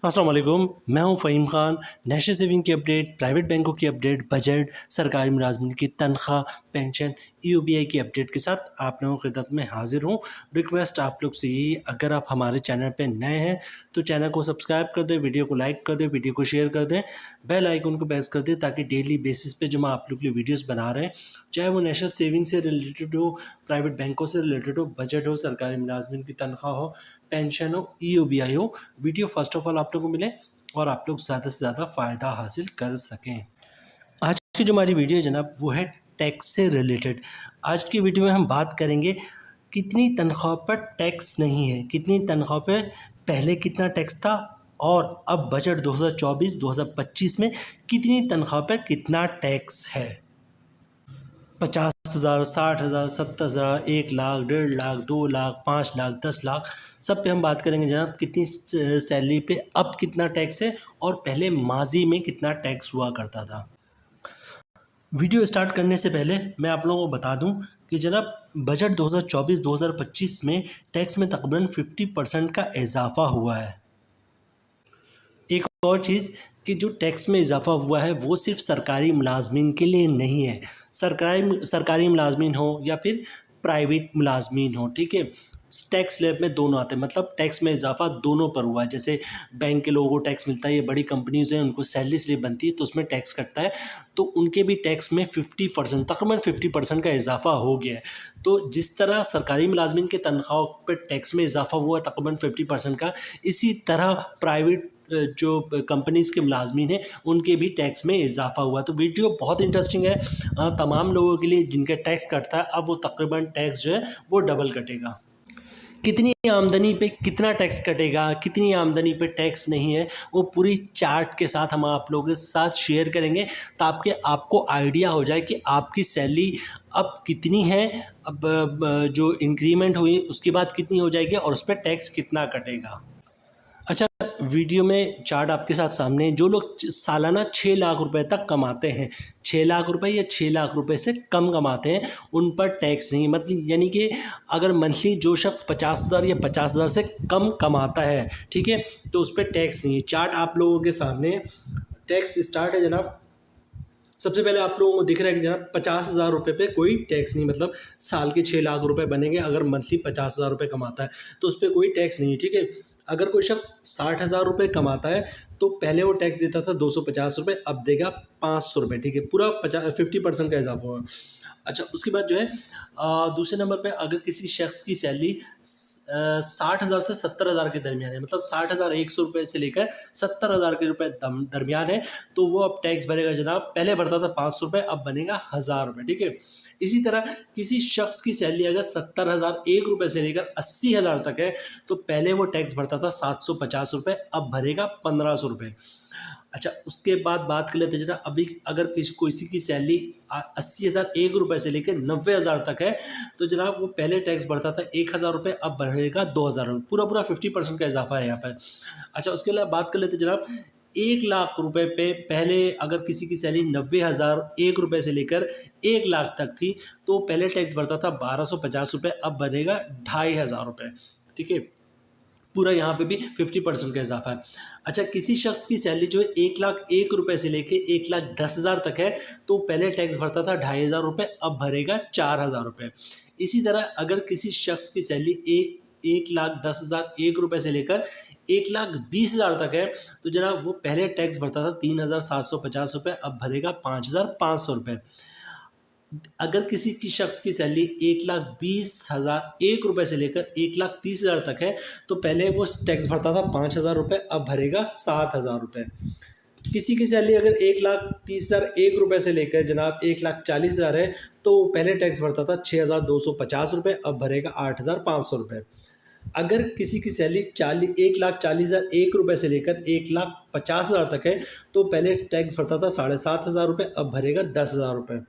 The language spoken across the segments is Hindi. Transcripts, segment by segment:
अस्सलाम वालेकुम, मैं हूं फ़हीम ख़ान। नेशनल सेविंग की अपडेट, प्राइवेट बैंकों की अपडेट, बजट, सरकारी मुलाजमिन की तनख्वाह, पेंशन, ईओबीआई की अपडेट के साथ आप लोगों की खिदमत में हाज़िर हूं। रिक्वेस्ट आप लोग से यही, अगर आप हमारे चैनल पे नए हैं तो चैनल को सब्सक्राइब कर दें, वीडियो को लाइक कर दें, वीडियो को शेयर कर दें, बेल आइकन को प्रेस कर दें ताकि डेली बेसिस पे जो मैं आप लोग के लिए वीडियोज़ बना रहे हैं, चाहे वो नेशनल सेविंग से रिलेटेड हो, प्राइवेट बैंकों से रिलेटेड हो, बजट हो, सरकारी मुलाजमिन की तनख्वाह हो, पेंशन हो, ईओबीआई हो, वीडियो फर्स्ट ऑफ ऑल आप लोगों को मिले और आप लोग ज़्यादा से ज़्यादा फ़ायदा हासिल कर सकें। आज की जो हमारी वीडियो है जनाब वो है टैक्स से रिलेटेड। आज की वीडियो में हम बात करेंगे कितनी तनख्वाह पर टैक्स नहीं है, कितनी तनख्वाह पे पहले कितना टैक्स था और अब बजट 2024-2025 में कितनी तनख्वाह पर कितना टैक्स है। 50,000, 60,000, 70,000, 1,00,000, 1,50,000, 2,00,000, 5,00,000, 10,00,000 सब पे हम बात करेंगे जनाब कितनी सैलरी पे अब कितना टैक्स है और पहले माजी में कितना टैक्स हुआ करता था। वीडियो स्टार्ट करने से पहले मैं आप लोगों को बता दूं कि जनाब बजट 2024-2025 में टैक्स में तकरीबन 50% का इजाफा हुआ है। एक और चीज़ कि जो टैक्स में इजाफा हुआ है वो सिर्फ सरकारी मुलाजमीन के लिए नहीं है। सरकारी मुलाजमीन हो या फिर प्राइवेट मुलाजमीन हो, ठीक है, टैक्स स्लैब में दोनों आते हैं, मतलब टैक्स में इजाफा दोनों पर हुआ है। जैसे बैंक के लोगों को टैक्स मिलता है, ये बड़ी कंपनीज हैं, उनको सैलरी स्लिप बनती है तो उसमें टैक्स कटता है, तो उनके भी टैक्स में 50% तकरीबन 50% का इजाफा हो गया है। तो जिस तरह सरकारी मुलाजमीन के तनख्वाह पर टैक्स में इजाफा हुआ तकरीबन 50% का, इसी तरह प्राइवेट जो कंपनीज़ के मुलाजमीन हैं उनके भी टैक्स में इजाफा हुआ। तो वीडियो बहुत इंटरेस्टिंग है तमाम लोगों के लिए जिनका टैक्स कटता है, अब वो तकरीबन टैक्स जो है वो डबल कटेगा। कितनी आमदनी पे कितना टैक्स कटेगा, कितनी आमदनी पे टैक्स नहीं है, वो पूरी चार्ट के साथ हम आप लोगों के साथ शेयर करेंगे ताकि आपको आइडिया हो जाए कि आपकी सैलरी अब कितनी है, अब जो इंक्रीमेंट हुई उसके बाद कितनी हो जाएगी और उस पर टैक्स कितना कटेगा। अच्छा, वीडियो में चार्ट आपके साथ सामने है। जो लोग सालाना 6 लाख रुपए तक कमाते हैं, 6 लाख रुपए या 6 लाख रुपए से कम कमाते हैं, उन पर टैक्स नहीं, मतलब यानी कि अगर मंथली जो शख्स 50,000 या 50,000 से कम कमाता है, ठीक है, तो उस पर टैक्स नहीं है। चार्ट आप लोगों के सामने, टैक्स स्टार्ट है जनाब। सबसे पहले आप लोगों को दिख रहा है कि जनाब 50,000 रुपये पे कोई टैक्स नहीं, मतलब साल के 6 लाख रुपए बनेंगे अगर मंथली 50,000 रुपये कमाता है तो उस पर कोई टैक्स नहीं है, ठीक है। अगर कोई शख्स 60,000 रुपये कमाता है तो पहले वो टैक्स देता था 250 रुपये, अब देगा 500 रुपये, ठीक है, पूरा 50% का इजाफा हुआ। अच्छा, उसके बाद जो है दूसरे नंबर पे अगर किसी शख्स की सैलरी 60,000 से 70,000 के दरमियान है, मतलब 60,100 रुपये से लेकर 70,000 के रुपये दरमियान है, तो वो अब टैक्स भरेगा जनाब। पहले भरता था 500 रुपये, अब बनेगा 1,000 रुपये, ठीक है। इसी तरह किसी शख्स की सैलरी अगर 70,001 रुपये से लेकर 80,000 तक है तो पहले वो टैक्स भरता था 750 रुपये, अब भरेगा 1,500 रुपये। अच्छा, उसके बाद बात कर लेते हैं जनाब, अभी अगर किसी की सैलरी 80,001 रुपये से लेकर 90,000 तक है तो जनाब वो पहले टैक्स भरता था 1,000 रुपये, अब बढ़ेगा 2,000 रुपये, पूरा पूरा 50% का इजाफा है यहाँ पर। अच्छा, उसके अलावा बात कर लेते हैं जनाब, 1,00,000 रुपये पे पहले अगर किसी की सैलरी 90,001 रुपये से लेकर 1,00,000 तक थी तो पहले टैक्स भरता था 1,250 रुपये, अब बनेगा 2,500 रुपये, ठीक है, पूरा यहाँ पे भी 50% का इजाफा है। अच्छा, किसी शख्स की सैलरी जो है 1,01 रुपये से लेके 1,10,000 तक है तो पहले टैक्स भरता था 2,500 रुपये, अब भरेगा 4,000 रुपये। इसी तरह अगर किसी शख्स की सैलरी 1,10,001 रुपये से लेकर 1,20,000 तक है तो जनाब वो पहले टैक्स भरता था 3,750 रुपये, अब भरेगा 5,500 रुपये। अगर किसी की शख्स की सैलरी 1,20,001 रुपये से लेकर 1,30,000 तक है तो पहले वो टैक्स भरता था 5,000 रुपये, अब भरेगा 7,000 रुपये। किसी की सैलरी अगर 1,30,001 रुपये से लेकर जनाब 1,40,000 है तो पहले टैक्स भरता था 6,250 रुपये, अब भरेगा 8,500 रुपये। अगर किसी की सैलरी 1,40,001 रुपये से लेकर 1,50,000 तक है तो पहले टैक्स भरता था 7,500 रुपये, अब भरेगा 10,000 रुपये।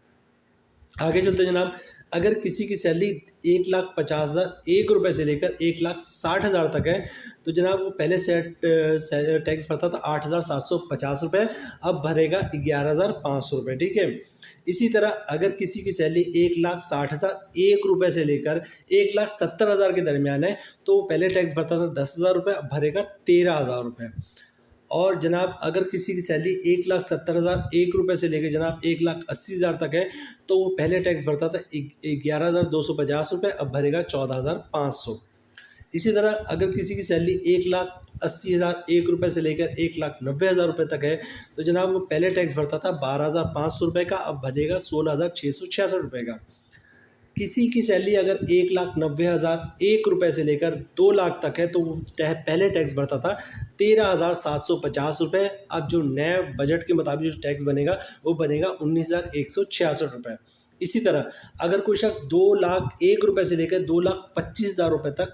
आगे चलते जनाब, अगर किसी की सैलरी 1,50,001 रुपये से लेकर 1,60,000 तक है तो जनाब वो पहले टैक्स भरता था 8,750 रुपये, अब भरेगा 11,500 रुपये, ठीक है। इसी तरह अगर किसी की सैलरी 1,60,001 रुपये से लेकर 1,70,000 के दरमियान है तो वो पहले टैक्स भरता था 10,000 रुपये, अब भरेगा 13,000 रुपये। और जनाब अगर किसी की सैलरी 1,70,001 से लेकर जनाब 1,80,000 तक है तो वो पहले टैक्स भरता था 11,250 रुपये, अब भरेगा 14,500। इसी तरह अगर किसी की सैलरी 1,80,001 से लेकर 1,90,000 तक है तो जनाब वो पहले टैक्स भरता था 12,500 रुपये का, अब भरेगा 16,666 रुपये का। किसी की सैलरी अगर 1,90,001 से लेकर 2 लाख तक है तो वो पहले टैक्स भरता था 13,750 रुपये, अब जो नए बजट के मुताबिक जो टैक्स बनेगा वो बनेगा 19,166 रुपये। इसी तरह अगर कोई शख्स 2,01,000 से लेकर 2,25,000 रुपये तक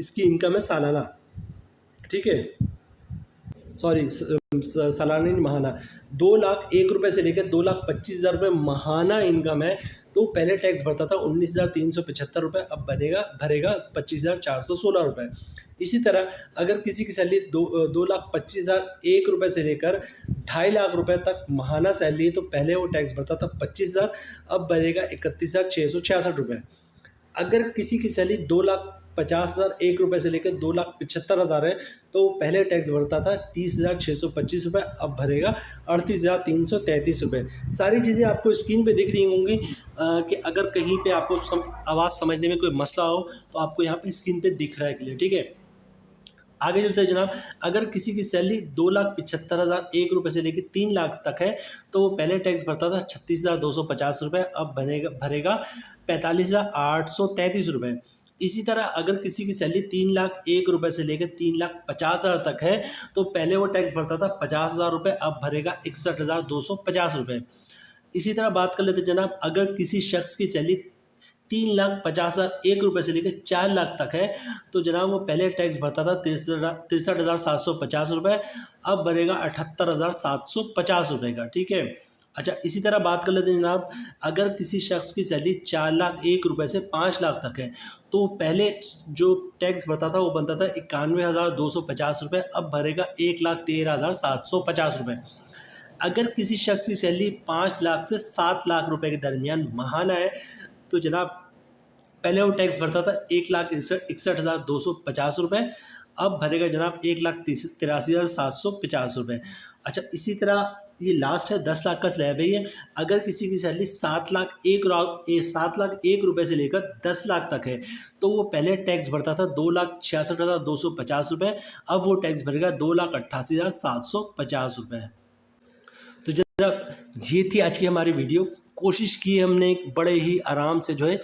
इसकी इनकम है सालाना, ठीक है, सॉरी सालाना नहीं महाना, 2,01,000 से लेकर 2,25,000 रुपये महाना इनकम है तो पहले टैक्स भरता था 19,375 रुपये, अब भरेगा 25,416 रुपये। इसी तरह अगर किसी की सैलरी 2,25,001 से लेकर 2.5 लाख रुपये तक महाना सैलरी है तो पहले वो टैक्स भरता था 25,000, अब भरेगा 31,666 रुपये। अगर किसी की सैलरी 2,50,001 से लेकर 2,75,000 है तो पहले टैक्स भरता था 30,625 रुपये, अब भरेगा 38,333 रुपये। सारी चीज़ें आपको स्क्रीन पे दिख रही होंगी कि अगर कहीं पे आपको आवाज़ समझने में कोई मसला हो तो आपको यहाँ पे स्क्रीन पे दिख रहा है क्लियर, ठीक है। आगे चलते हैं जनाब, अगर किसी की सैलरी 2,75,001 से लेकर 3 लाख तक है तो वो पहले टैक्स भरता था 36,250 रुपये, अब भरेगा 45,833 रुपये। इसी तरह अगर किसी की सैलरी 3,01,000 से लेकर 3,50,000 तक है तो पहले वो टैक्स भरता था 50,000 रुपये, अब भरेगा 61,250 रुपये। इसी तरह बात कर लेते हैं जनाब, अगर किसी शख्स की सैलरी 3,50,001 से लेकर 4 लाख तक है तो जनाब वो पहले टैक्स भरता था 63,750 रुपये, अब भरेगा 78,750 रुपये का, ठीक है। अच्छा, इसी तरह बात कर लेते हैं जनाब, अगर किसी शख्स की सैलरी 4,01,000 से 5 लाख तक है तो पहले जो टैक्स भरता था वो बनता था 91,250 रुपये, अब भरेगा 1,13,750 रुपये। अगर किसी शख्स की सैलरी 5 लाख से 7 लाख रुपए के दरमियान महाना है तो जनाब पहले वो टैक्स भरता था 1,61,250 रुपये, अब भरेगा जनाब 1,83,750 रुपये। अच्छा, इसी तरह ये लास्ट है 10 लाख का स्लैब है ये। अगर किसी की सैलरी 7,01,000 से लेकर 10 लाख तक है तो वो पहले टैक्स भरता था 2,66,250 रुपये, अब वो टैक्स भरेगा 2,88,750 रुपये। तो जनाब ये थी आज की हमारी वीडियो। कोशिश की हमने एक बड़े ही आराम से जो है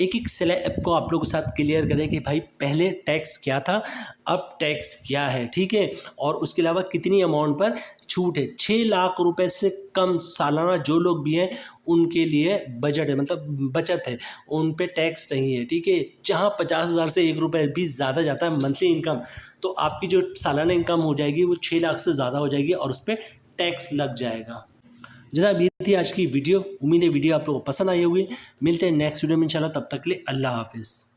एक एक स्लैब को आप लोगों के साथ क्लियर करें कि भाई पहले टैक्स क्या था, अब टैक्स क्या है, ठीक है, और उसके अलावा कितनी अमाउंट पर छूट है। 6 लाख रुपए से कम सालाना जो लोग भी हैं उनके लिए बजट है, मतलब बचत है, उन पे टैक्स नहीं है, ठीक है। जहाँ 50,000 से 1 रुपये भी ज़्यादा जाता है मंथली इनकम तो आपकी जो सालाना इनकम हो जाएगी वो 6 लाख से ज़्यादा हो जाएगी और उस पर टैक्स लग जाएगा। जनाब ये थी आज की वीडियो। उम्मीद है वीडियो आप लोगों को पसंद आई होगी। मिलते हैं नेक्स्ट वीडियो में इंशाल्लाह, तब तक के लिए अल्लाह हाफिज़।